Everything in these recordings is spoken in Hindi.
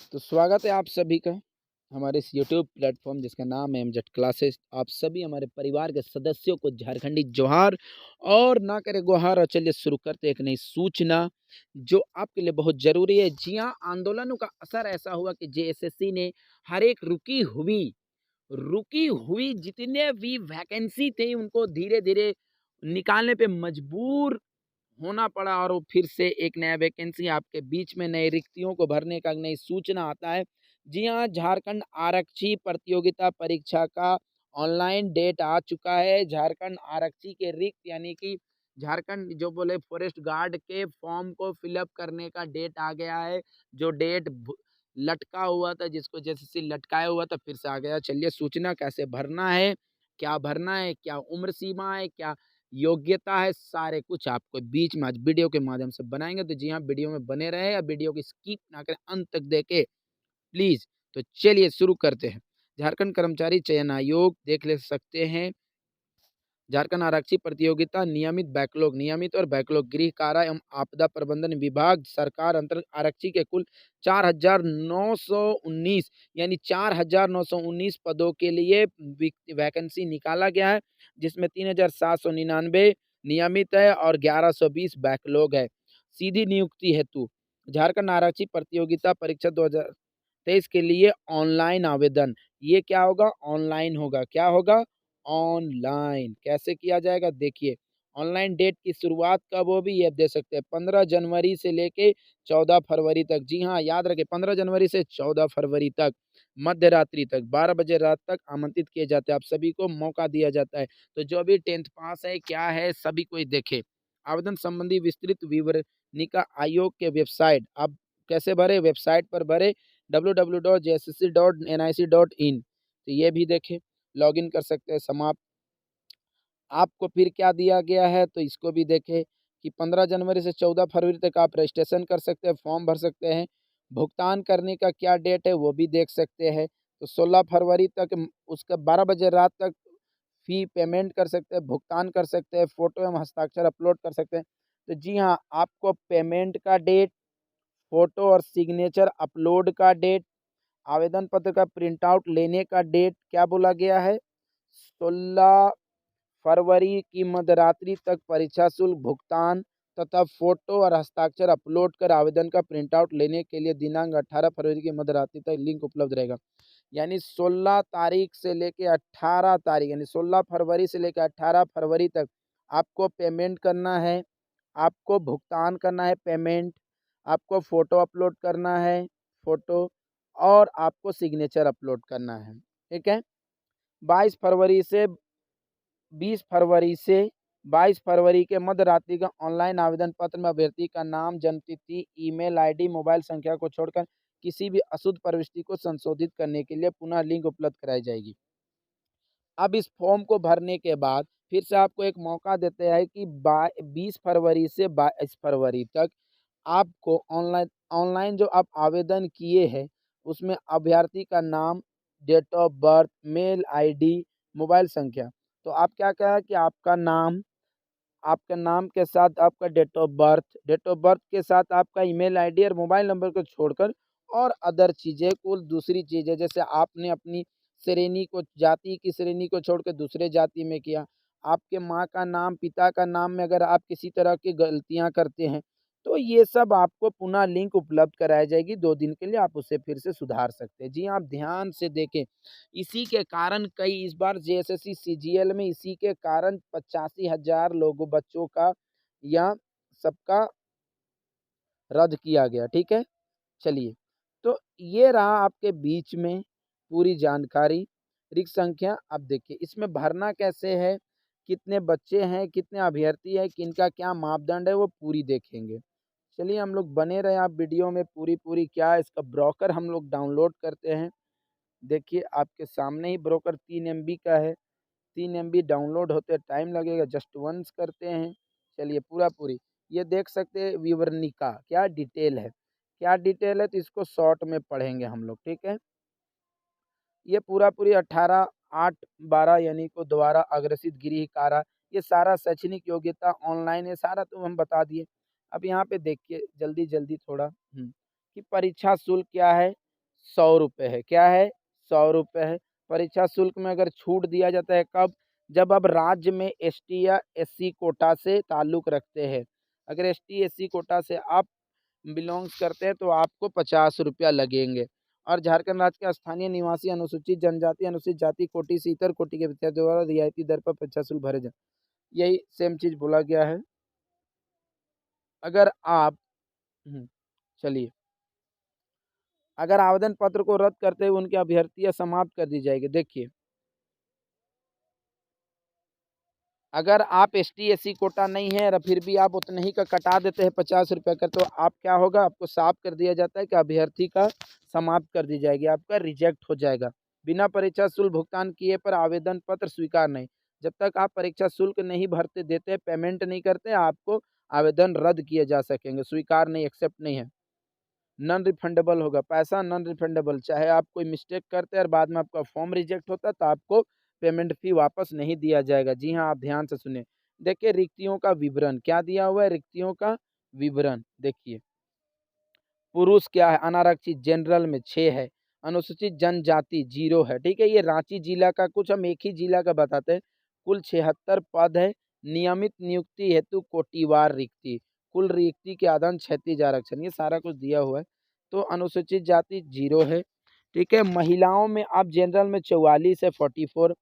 तो स्वागत है आप सभी का हमारे इस यूट्यूब प्लेटफॉर्म जिसका नाम है एमजेड क्लासेस। आप सभी हमारे परिवार के सदस्यों को झारखंडी जोहार और ना करे गुहार। और चलिए शुरू करते हैं एक नई सूचना जो आपके लिए बहुत जरूरी है। जी हाँ, आंदोलनों का असर ऐसा हुआ कि जेएसएससी ने हर एक रुकी हुई जितने भी वैकेंसी थे उनको धीरे धीरे निकालने पे मजबूर होना पड़ा और वो फिर से एक नया वैकेंसी आपके बीच में नए रिक्तियों को भरने का नई सूचना आता है। जी हाँ, झारखंड आरक्षी प्रतियोगिता परीक्षा का ऑनलाइन डेट आ चुका है। झारखंड आरक्षी के रिक्त यानी कि झारखंड जो बोले फॉरेस्ट गार्ड के फॉर्म को फिलअप करने का डेट आ गया है। जो डेट लटका हुआ था, जिसको जैसे लटकाया हुआ था, फिर से आ गया। चलिए सूचना कैसे भरना है, क्या उम्र सीमा है, क्या योग्यता है, सारे कुछ आपको बीच में आज वीडियो के माध्यम से बनाएंगे। तो जी हाँ, वीडियो में बने रहे या वीडियो की स्किप ना करें, अंत तक देखें प्लीज। तो चलिए शुरू करते हैं। झारखंड कर्मचारी चयन आयोग देख ले सकते हैं। झारखंड आरक्षी प्रतियोगिता नियमित और बैकलॉग गृह कारा एवं आपदा प्रबंधन विभाग सरकार अंतर्गत आरक्षी के कुल 4,919 यानी 4,919 पदों के लिए वैकेंसी निकाला गया है, जिसमें 3,799 नियमित है और 1,120 बैकलॉग है। सीधी नियुक्ति हेतु झारखंड आरक्षी प्रतियोगिता परीक्षा 2023 के लिए ऑनलाइन आवेदन। ये क्या होगा? ऑनलाइन होगा। क्या होगा? ऑनलाइन। कैसे किया जाएगा? देखिए, ऑनलाइन डेट की शुरुआत कब होगी ये दे सकते हैं 15 जनवरी से लेके 14 फरवरी तक। जी हाँ, याद रखें 15 जनवरी से 14 फरवरी तक मध्य रात्रि तक 12 बजे रात तक आमंत्रित किए जाते हैं। आप सभी को मौका दिया जाता है। तो जो भी 10th पास है क्या है सभी को देखे। आवेदन संबंधी विस्तृत विवरणिका आयोग के वेबसाइट आप कैसे भरे? वेबसाइट पर भरे www.jssc.nic.in। तो ये भी देखें, लॉगिन कर सकते हैं। समाप्त आपको फिर क्या दिया गया है तो इसको भी देखें कि 15 जनवरी से 14 फरवरी तक आप रजिस्ट्रेशन कर सकते हैं, फॉर्म भर सकते हैं। भुगतान करने का क्या डेट है वो भी देख सकते हैं। तो 16 फरवरी तक उसका 12 बजे रात तक फी पेमेंट कर सकते हैं, भुगतान कर सकते हैं, फोटो एवं हस्ताक्षर अपलोड कर सकते हैं। तो जी हाँ, आपको पेमेंट का डेट, फोटो और सिग्नेचर अपलोड का डेट, आवेदन पत्र का प्रिंट आउट लेने का डेट क्या बोला गया है? 16 फरवरी की मध्यरात्रि तक परीक्षा शुल्क भुगतान तथा फोटो और हस्ताक्षर अपलोड कर आवेदन का प्रिंट आउट लेने के लिए दिनांक 18 फरवरी की मध्यरात्रि तक लिंक उपलब्ध रहेगा। यानी 16 तारीख से लेके 18 तारीख यानी 16 फरवरी से लेकर 18 फरवरी तक आपको पेमेंट करना है, आपको भुगतान करना है पेमेंट, आपको फ़ोटो अपलोड करना है फ़ोटो, और आपको सिग्नेचर अपलोड करना है। ठीक है? 22 फरवरी से 20 फरवरी से 22 फरवरी के मध्य रात्रि का ऑनलाइन आवेदन पत्र में अभ्यर्थी का नाम, जन्मतिथि, ईमेल आईडी, मोबाइल संख्या को छोड़कर किसी भी अशुद्ध प्रविष्टि को संशोधित करने के लिए पुनः लिंक उपलब्ध कराई जाएगी। अब इस फॉर्म को भरने के बाद फिर से आपको एक मौका देते हैं कि 20 फरवरी से 22 फरवरी तक आपको ऑनलाइन ऑनलाइन जो आप आवेदन किए हैं उसमें अभ्यर्थी का नाम, date of birth, mail ID, mobile संख्या। तो आप क्या कहा कि आपका नाम के साथ आपका डेट ऑफ बर्थ के साथ आपका ईमेल आईडी और मोबाइल नंबर को छोड़कर और अदर चीज़ें, कुल दूसरी चीज़ें, जैसे आपने अपनी श्रेणी को, जाति की श्रेणी को छोड़कर दूसरे जाति में किया, आपके माँ का नाम, पिता का नाम में अगर आप किसी तरह की गलतियाँ करते हैं तो ये सब आपको पुनः लिंक उपलब्ध कराई जाएगी। 2 दिन के लिए आप उसे फिर से सुधार सकते हैं। जी हाँ, आप ध्यान से देखें। इसी के कारण कई इस बार जेएसएससी सीजीएल में इसी के कारण 85,000 लोगों बच्चों का या सबका रद्द किया गया। ठीक है? चलिए, तो ये रहा आपके बीच में पूरी जानकारी। रिक्त संख्या अब देखिए, इसमें भरना कैसे है, कितने बच्चे हैं, कितने अभ्यर्थी हैं, किनका क्या मापदंड है, वो पूरी देखेंगे। चलिए हम लोग बने रहे आप वीडियो में पूरी क्या है इसका ब्रोकर हम लोग डाउनलोड करते हैं। देखिए आपके सामने ही ब्रोकर 3 एमबी का है। 3 एमबी डाउनलोड होते टाइम लगेगा, जस्ट वंस करते हैं। चलिए पूरी ये देख सकते हैं विवरणिका, क्या डिटेल है, तो इसको शॉर्ट में पढ़ेंगे हम लोग। ठीक है? ये पूरी 18/8/12 यानी को द्वारा अग्रसित गृह कारा, ये सारा शैक्षणिक योग्यता ऑनलाइन है, सारा तो हम बता दिए। अब यहाँ पे देखिए जल्दी थोड़ा कि परीक्षा शुल्क क्या है। ₹100 है। क्या है? ₹100 है। परीक्षा शुल्क में अगर छूट दिया जाता है कब? जब आप राज्य में एसटी या एससी कोटा से ताल्लुक़ रखते हैं। अगर एसटी, एससी कोटा से आप बिलॉन्ग्स करते हैं तो आपको ₹50 लगेंगे। और झारखंड राज्य के स्थानीय निवासी अनुसूचित जनजाति, अनुसूचित जाति कोटि से इतर कोटि के विद्यार्थियों द्वारा रियायती दर पर परीक्षा शुल्क भरे जाएँ। यही सेम चीज़ बोला गया है। अगर आप चलिए, अगर आवेदन पत्र को रद्द करते हुए उनकी अभ्यर्थियाँ समाप्त कर दी जाएगी। देखिए, अगर आप एसटी, एससी कोटा नहीं है और फिर भी आप उतने ही का कटा देते हैं ₹50 का, तो आप क्या होगा, आपको साफ कर दिया जाता है कि अभ्यर्थी का समाप्त कर दी जाएगी, आपका रिजेक्ट हो जाएगा। बिना परीक्षा शुल्क भुगतान किए पर आवेदन पत्र स्वीकार नहीं। जब तक आप परीक्षा शुल्क नहीं भरते देते, पेमेंट नहीं करते, आपको आवेदन रद्द किए जा सकेंगे, स्वीकार नहीं, एक्सेप्ट नहीं है। नॉन रिफंडेबल होगा, पैसा नॉन रिफंडेबल, चाहे आप कोई मिस्टेक करते हैं और बाद में आपका फॉर्म रिजेक्ट होता है तो आपको पेमेंट फी वापस नहीं दिया जाएगा। जी हाँ, आप ध्यान से सुनिए। देखिए रिक्तियों का विवरण क्या दिया हुआ है, रिक्तियों का विवरण देखिए। पुरुष क्या है, अनारक्षित जनरल में 6 है, अनुसूचित जनजाति 0 है, ठीक है। ये रांची जिला का, कुछ हम एक ही जिला का बताते हैं। कुल 76 पद है। नियमित नियुक्ति हेतु कोटिवार रिक्ति, कुल रिक्ति के आधार 36 आरक्षण, ये सारा कुछ दिया हुआ है। तो अनुसूचित जाति 0 है, ठीक है। महिलाओं में अब जनरल में 44 है 44,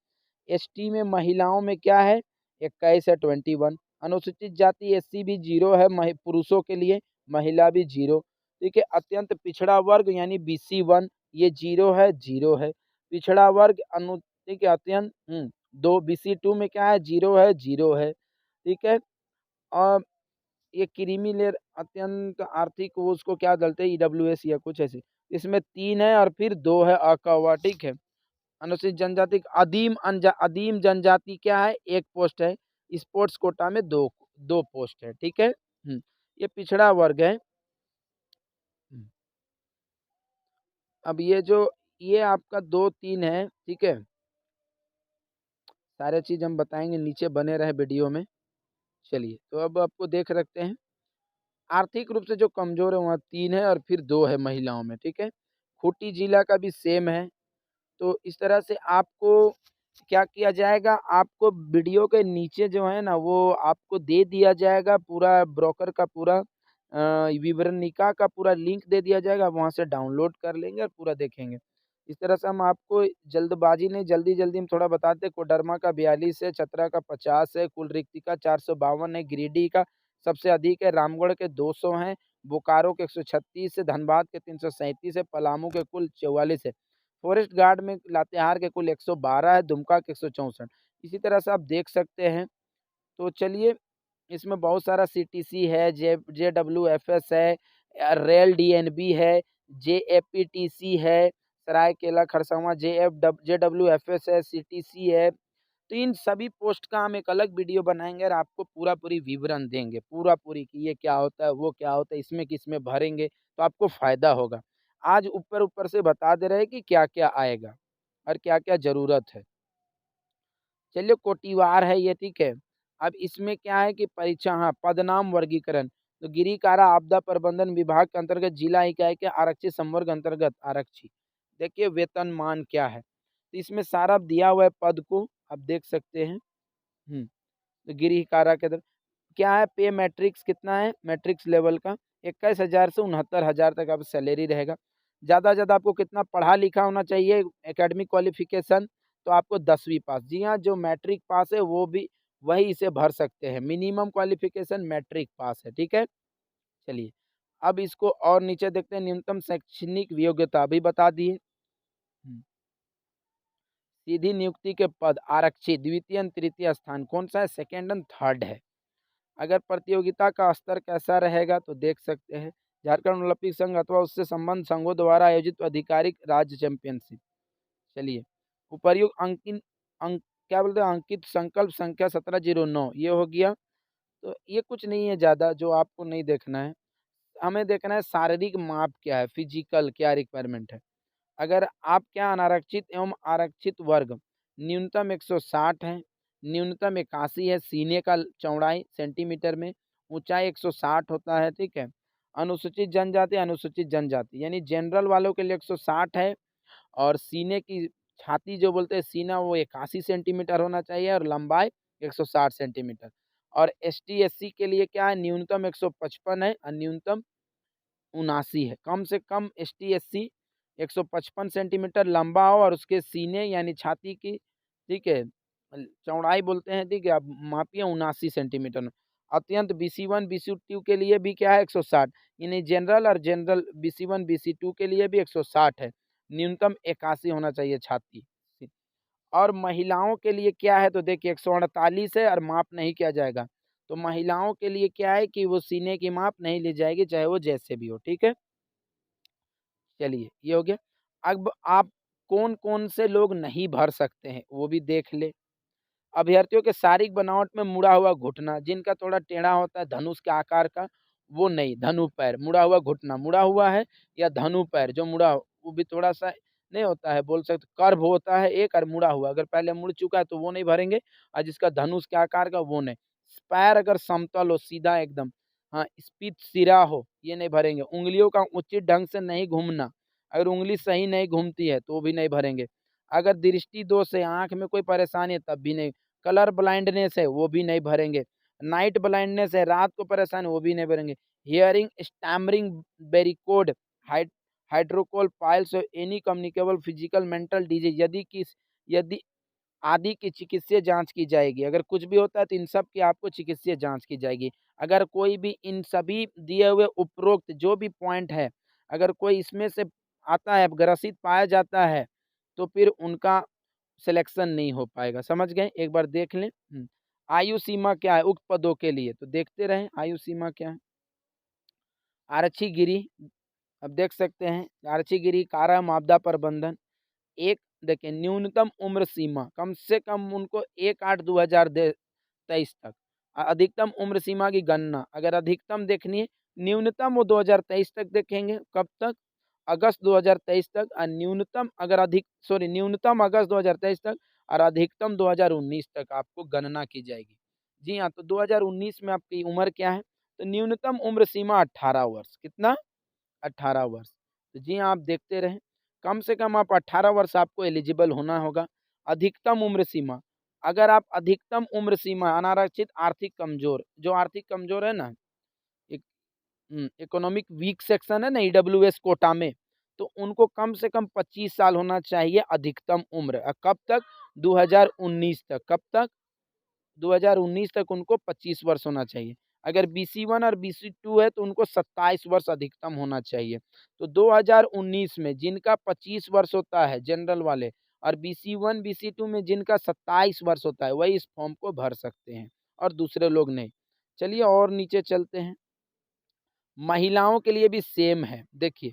एसटी में महिलाओं में क्या है 21 है 21, अनुसूचित जाति एससी भी 0 है पुरुषों के लिए, महिला भी 0, ठीक है। अत्यंत पिछड़ा वर्ग यानी बीसी 1 ये 0 है 0 है। पिछड़ा वर्ग ठीक है, अत्यंत 2 बीसी 2 में क्या है 0 है 0 है, ठीक है। और ये क्रीमी लेयर अत्यंत आर्थिक, वो उसको क्या डलते हैं ईडब्ल्यूएस या कुछ ऐसे, इसमें 3 है और फिर 2 है अकवा, ठीक है। अनुसूचित जनजाति अदीम जनजाति क्या है 1 पोस्ट है, स्पोर्ट्स कोटा में 2 पोस्ट है, ठीक है। ये पिछड़ा वर्ग है। अब ये आपका 2-3 है, ठीक है। सारे चीज़ हम बताएँगे, नीचे बने रहे वीडियो में। चलिए, तो अब आपको देख रखते हैं। आर्थिक रूप से जो कमज़ोर है वहाँ 3 है और फिर 2 है महिलाओं में, ठीक है। खूंटी जिला का भी सेम है। तो इस तरह से आपको क्या किया जाएगा, आपको वीडियो के नीचे जो है ना वो आपको दे दिया जाएगा पूरा ब्रोकर का पूरा विवरणिका का पूरा लिंक दे दिया जाएगा, वहाँ से डाउनलोड कर लेंगे और पूरा देखेंगे। इस तरह से हम आपको जल्दबाजी नहीं, जल्दी-जल्दी में थोड़ा बताते हैं। कोडरमा का 42 है, चतरा का 50 है, कुल रिक्ति का 452 है, गिरिडीह का सबसे अधिक है, रामगढ़ के 200 हैं, बोकारो के 136 है, धनबाद के 337 है, पलामू के कुल 44 है। फॉरेस्ट गार्ड में लातेहार के कुल 112 है, दुमका के 164। इसी तरह से आप देख सकते हैं। तो चलिए, इसमें बहुत सारा सीटीसी है, जेडब्ल्यूएफएस है, रेल डीएनबी है, जेएपीटीसी है, सरायकेला खरसावां जेडब्ल्यूएफएस है, सीटीसी है। तो इन सभी पोस्ट का हम एक अलग वीडियो बनाएँगे और आपको पूरी विवरण देंगे, पूरी कि ये क्या होता है, वो क्या होता है, इसमें किसमें भरेंगे, तो आपको फ़ायदा होगा। आज ऊपर-ऊपर से बता दे रहे हैं कि क्या-क्या आएगा और क्या-क्या ज़रूरत है। चलिए, कोटिवार है ये, ठीक है। अब इसमें क्या है कि परीक्षा, हाँ, पदनाम वर्गीकरण, तो गिरी कारा आपदा प्रबंधन विभाग के अंतर्गत जिला इकाई के आरक्षित संवर्ग अंतर्गत आरक्षी। देखिए वेतनमान क्या है, तो इसमें सारा दिया हुआ है पद को, आप देख सकते हैं। तो गिरी कारा के अंदर क्या है, पे मैट्रिक्स कितना है, मैट्रिक्स लेवल का 21,000 से 69,000 तक आप सैलरी रहेगा। ज़्यादा से ज़्यादा आपको कितना पढ़ा लिखा होना चाहिए, एकेडमिक क्वालिफ़िकेशन, तो आपको 10वीं पास। जी हाँ, जो मैट्रिक पास है वो भी वही इसे भर सकते हैं। मिनिमम क्वालिफ़िकेशन मैट्रिक पास है, ठीक है। चलिए, अब इसको और नीचे देखते हैं, न्यूनतम शैक्षणिक योग्यता भी बता दिए। सीधी नियुक्ति के पद आरक्षित द्वितीय एवं तृतीय स्थान कौन सा है, सेकंड एंड थर्ड है। अगर प्रतियोगिता का स्तर कैसा रहेगा तो देख सकते हैं, झारखंड ओलंपिक संघ अथवा उससे संबंध संघों द्वारा आयोजित आधिकारिक राज्य चैंपियनशिप। चलिए, उपर्युक्त क्या बोलते हैं, अंकित संकल्प संख्या 1709 ये हो गया। तो ये कुछ नहीं है ज़्यादा जो आपको नहीं देखना है, हमें देखना है शारीरिक माप क्या है, फिजिकल क्या रिक्वायरमेंट है। अगर आप क्या अनारक्षित एवं आरक्षित वर्ग, न्यूनतम 160 है, न्यूनतम 81 है, सीने का चौड़ाई सेंटीमीटर में, ऊंचाई 160 होता है, ठीक है। अनुसूचित जनजाति, अनुसूचित जनजाति यानी जनरल वालों के लिए 160 है और सीने की छाती जो बोलते हैं सीना वो 81 सेंटीमीटर होना चाहिए और लंबाई 160 सेंटीमीटर। और एसटी एससी के लिए क्या है, न्यूनतम 155 है और न्यूनतम 79 है। कम से कम एसटी एससी 155 सेंटीमीटर लंबा हो और उसके सीने यानी छाती की, ठीक है, चौड़ाई बोलते हैं, ठीक है, आप मापिए 79 सेंटीमीटर में। अत्यंत BC1 BC2 के लिए भी क्या है 160, यानी जनरल और जनरल BC1 BC2 के लिए भी 160 है। न्यूनतम 81 होना चाहिए छाती। और महिलाओं के लिए क्या है तो देखिए 148 है और माप नहीं किया जाएगा। तो महिलाओं के लिए क्या है कि वो सीने की माप नहीं ली जाएगी, चाहे वो जैसे भी हो, ठीक है। चलिए ये हो गया। अब आप कौन-कौन से लोग नहीं भर सकते हैं वो भी देख ले। अभ्यर्थियों के शारीरिक बनावट में मुड़ा हुआ घुटना, जिनका थोड़ा टेढ़ा होता है धनुष के आकार का, वो नहीं। धनु पैर, मुड़ा हुआ घुटना, मुड़ा हुआ है या धनु पैर जो मुड़ा हो, वो भी थोड़ा-सा नहीं होता है, बोल सकते कर्व होता है एक और मुड़ा हुआ, अगर पहले मुड़ चुका है तो वो नहीं भरेंगे और जिसका धनुष के आकार का वो नहीं। पैर अगर समतल हो, सीधा एकदम, हाँ, स्पीत सिरा हो, ये नहीं भरेंगे। उँगलियों का उचित ढंग से नहीं घूमना, अगर उँगली सही नहीं घूमती है तो वो भी नहीं भरेंगे। अगर दृष्टि दोष है, आँख में कोई परेशानी है तब भी नहीं। कलर ब्लाइंडनेस है वो भी नहीं भरेंगे। नाइट ब्लाइंडनेस है, रात को परेशानी, वो भी नहीं भरेंगे। हियरिंग, स्टैमरिंग, वेरिकोड, हाइड हाइड्रोकोल पाइल्स और any communicable physical mental disease यदि आदि की चिकित्सीय जाँच की जाएगी। अगर कुछ भी होता है तो इन सब की आपको चिकित्सीय जाँच की जाएगी। अगर कोई भी इन सभी दिए हुए उपरोक्त जो भी पॉइंट है, अगर कोई इसमें से आता है, ग्रसित पाया जाता है, तो फिर उनका सिलेक्शन नहीं हो पाएगा। समझ गए? एक बार देख लें। आयु सीमा क्या है उक्त पदों के लिए? तो देखते रहें आयु सीमा क्या है। आरक्षीगिरी, अब देख सकते हैं आरक्षीगिरी कारा आपदा प्रबंधन। एक देखिए न्यूनतम उम्र सीमा कम से कम उनको 1/8/2023 तक। अधिकतम उम्र सीमा की गणना अगर अधिकतम देखनी है, न्यूनतम वो 2023 तक देखेंगे। कब तक? अगस्त 2023 तक। और न्यूनतम अगर न्यूनतम अगस्त 2023 तक और अधिकतम 2019 तक आपको गणना की जाएगी। जी हाँ, तो 2019 में आपकी उम्र क्या है? तो न्यूनतम उम्र सीमा 18 वर्ष। कितना? 18 वर्ष। तो जी हाँ, आप देखते रहें। कम से कम आप 18 वर्ष आपको एलिजिबल होना होगा। अधिकतम उम्र सीमा, अगर आप अधिकतम उम्र सीमा अनारक्षित आर्थिक कमज़ोर, जो आर्थिक कमज़ोर है ना, एक इकोनॉमिक वीक सेक्शन है ना ईडब्ल्यूएस कोटा में, तो उनको कम से कम 25 साल होना चाहिए अधिकतम उम्र। कब तक? 2019 तक। कब तक? 2019 तक उनको 25 वर्ष होना चाहिए। अगर BC1 और BC2 है तो उनको 27 वर्ष अधिकतम होना चाहिए। तो 2019 में जिनका 25 वर्ष होता है जनरल वाले और BC1 BC2 में जिनका 27 वर्ष होता है वही इस फॉर्म को भर सकते हैं और दूसरे लोग नहीं। चलिए और नीचे चलते हैं। महिलाओं के लिए भी सेम है। देखिए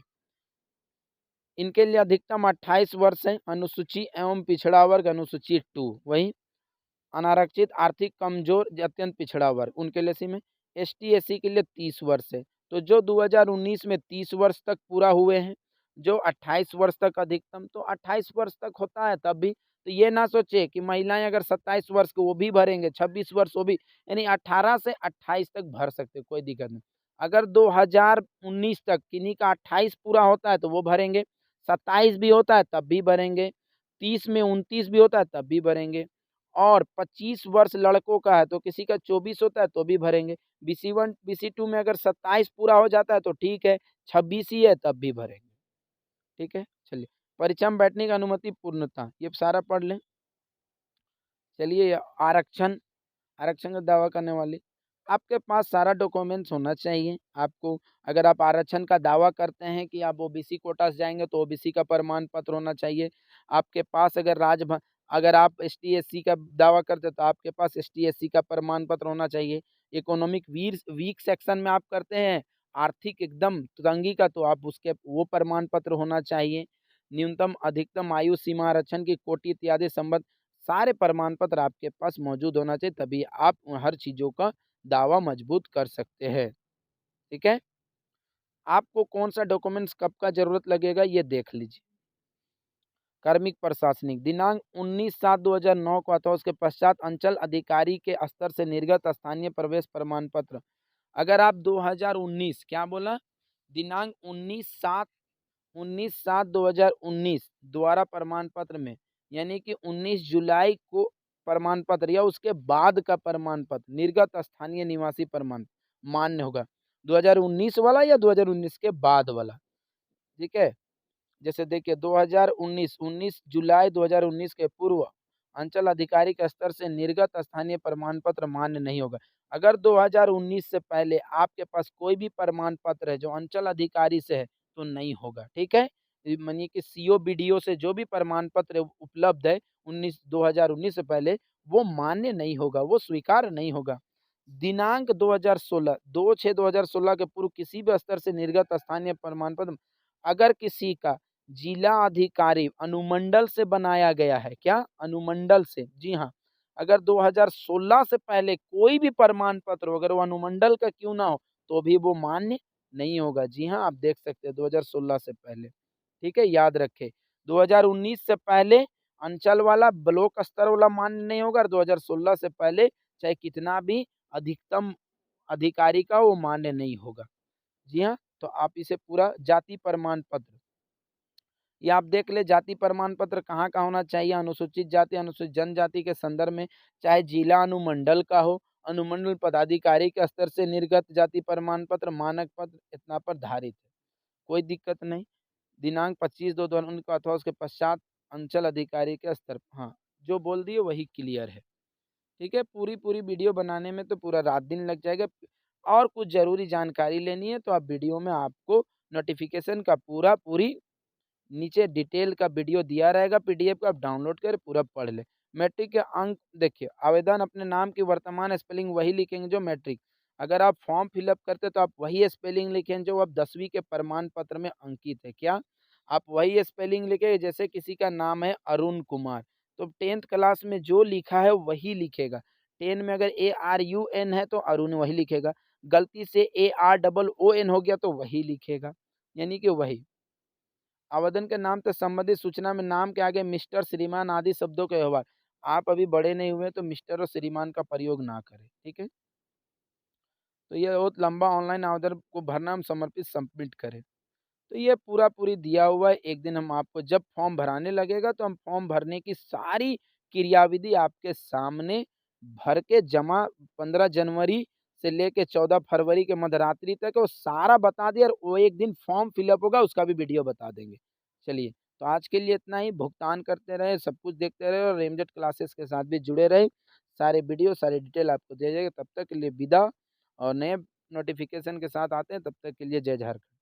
इनके लिए अधिकतम 28 वर्ष है। अनुसूची एवं पिछड़ा वर्ग अनुसूची 2, वही अनारक्षित आर्थिक कमजोर अत्यंत पिछड़ा वर्ग उनके लिए सीमा। एसटी एससी के लिए 30 वर्ष है। तो जो 2019 में 30 वर्ष तक पूरा हुए हैं, जो 28 वर्ष तक अधिकतम, तो 28 वर्ष तक होता है तब भी। तो ये ना सोचे कि महिलाएं अगर 27 वर्ष को वो भी भरेंगे, 26 वर्ष वो भी, यानी 18 से 28 तक भर सकते, कोई दिक्कत नहीं। अगर 2019 तक किन्हीं का 28 पूरा होता है तो वो भरेंगे, 27 भी होता है तब भी भरेंगे, 30 में 29 भी होता है तब भी भरेंगे। और 25 वर्ष लड़कों का है तो किसी का 24 होता है तो भी भरेंगे। BC1 BC2 में अगर 27 पूरा हो जाता है तो ठीक है, 26 ही है तब भी भरेंगे। ठीक है, चलिए। परीक्षा में बैठने की अनुमति पूर्णता, ये सारा पढ़ लें। चलिए आरक्षण, आरक्षण का दावा करने वाले, आपके पास सारा डॉक्यूमेंट्स होना चाहिए। आपको अगर आप आरक्षण का दावा करते हैं कि आप ओबीसी कोटा से जाएंगे तो ओबीसी का प्रमाण पत्र होना चाहिए आपके पास। अगर आप एसटी एससी का दावा करते हैं तो आपके पास एसटी एससी का प्रमाण पत्र होना चाहिए। इकोनॉमिक वीक सेक्शन में आप करते हैं, आर्थिक एकदम तंगी का, तो आप उसके वो प्रमाण पत्र होना चाहिए। न्यूनतम अधिकतम आयु सीमा आरक्षण की कोटि इत्यादि संबंध सारे प्रमाण पत्र आपके पास मौजूद होना चाहिए, तभी आप हर चीज़ों का दावा मजबूत कर सकते हैं। ठीक है, आपको कौन सा डॉक्यूमेंट्स कब का जरूरत लगेगा ये देख लीजिए। कार्मिक प्रशासनिक दिनांक 19/7/2009 को अथवा उसके पश्चात अंचल अधिकारी के स्तर से निर्गत स्थानीय प्रवेश प्रमाण पत्र। अगर आप 2019 क्या बोला दिनांक 19/7/2019 द्वारा प्रमाण पत्र में, यानी कि 19 जुलाई को प्रमाण पत्र या उसके बाद का प्रमाण पत्र निर्गत स्थानीय निवासी प्रमाण मान्य होगा। 2019 वाला या 2019 के बाद वाला, ठीक है। जैसे देखिए 19 जुलाई 2019 के पूर्व अंचल अधिकारी के स्तर से निर्गत स्थानीय प्रमाण पत्र मान्य नहीं होगा। अगर 2019 से पहले आपके पास कोई भी प्रमाण पत्र है जो अंचल अधिकारी से है तो नहीं होगा, ठीक है। मानिए कि सीओ बीडीओ से जो भी प्रमाण पत्र उपलब्ध है 2019 से पहले वो मान्य नहीं होगा, वो स्वीकार नहीं होगा। दिनांक 2016 2/6/2016 के पूर्व किसी भी स्तर से निर्गत स्थानीय प्रमाण पत्र अगर किसी का जिला अधिकारी अनुमंडल से बनाया गया है, क्या अनुमंडल से, जी हाँ, अगर 2016 से पहले कोई भी प्रमाण पत्र हो, अगर वो अनुमंडल का क्यों ना हो तो भी वो मान्य नहीं होगा। जी हाँ, आप देख सकते हैं 2016 से पहले, ठीक है, याद रखें। 2019 से पहले अंचल वाला ब्लॉक स्तर वाला मान्य नहीं होगा और 2016 से पहले चाहे कितना भी अधिकतम अधिकारी का वो मान्य नहीं होगा। जी हाँ, तो आप इसे पूरा जाति प्रमाण पत्र, ये आप देख ले जाति प्रमाण पत्र कहाँ होना चाहिए, अनुसूचित जाति अनुसूचित जनजाति के संदर्भ में, चाहे जिला अनुमंडल का हो, अनुमंडल पदाधिकारी के स्तर से निर्गत जाति प्रमाण पत्र मानक पत्र इतना पर धारित है, कोई दिक्कत नहीं। दिनांक 25/2/2019 को अथवा उसके पश्चात अंचल अधिकारी के स्तर, हाँ, जो बोल दिए वही क्लियर है, ठीक है। पूरी वीडियो बनाने में तो पूरा रात दिन लग जाएगा। और कुछ जरूरी जानकारी लेनी है तो आप वीडियो में आपको नोटिफिकेशन का पूरी नीचे डिटेल का वीडियो दिया रहेगा, पीडीएफ का, आप डाउनलोड कर पूरा पढ़ ले। मैट्रिक के अंक देखिए, आवेदन अपने नाम की वर्तमान स्पेलिंग वही लिखेंगे जो मैट्रिक, अगर आप फॉर्म फिलअप करते तो आप वही स्पेलिंग लिखेंगे जो अब 10वीं के प्रमाण पत्र में अंकित है। क्या आप वही स्पेलिंग लिखेंगे? जैसे किसी का नाम है अरुण कुमार तो 10th क्लास में जो लिखा है वही लिखेगा। 10 में अगर ARUN है तो अरुण वही लिखेगा, गलती से AROON हो गया तो वही लिखेगा, यानी कि वही। आवेदन के नाम से संबंधित सूचना में नाम के आगे मिस्टर, श्रीमान आदि शब्दों के व्यवहार, आप अभी बड़े नहीं हुए तो मिस्टर और श्रीमान का प्रयोग ना करें, ठीक है। तो ये बहुत लंबा ऑनलाइन आवेदन को भरना, हम समर्पित सबमिट करें, तो ये पूरी दिया हुआ है। एक दिन हम आपको जब फॉर्म भराने लगेगा तो हम फॉर्म भरने की सारी क्रियाविधि आपके सामने भर के जमा 15 जनवरी से लेके 14 फरवरी के मध्यरात्रि तक वो सारा बता दिया, और वो एक दिन फॉर्म फिलअप होगा उसका भी वीडियो बता देंगे। चलिए, तो आज के लिए इतना ही। भुगतान करते रहे, सब कुछ देखते रहे और रेमजेट क्लासेस के साथ भी जुड़े रहे। सारे वीडियो सारी डिटेल आपको दे जाएगा। तब तक के लिए विदा, और नए नोटिफिकेशन के साथ आते हैं, तब तक के लिए जय झारखंड।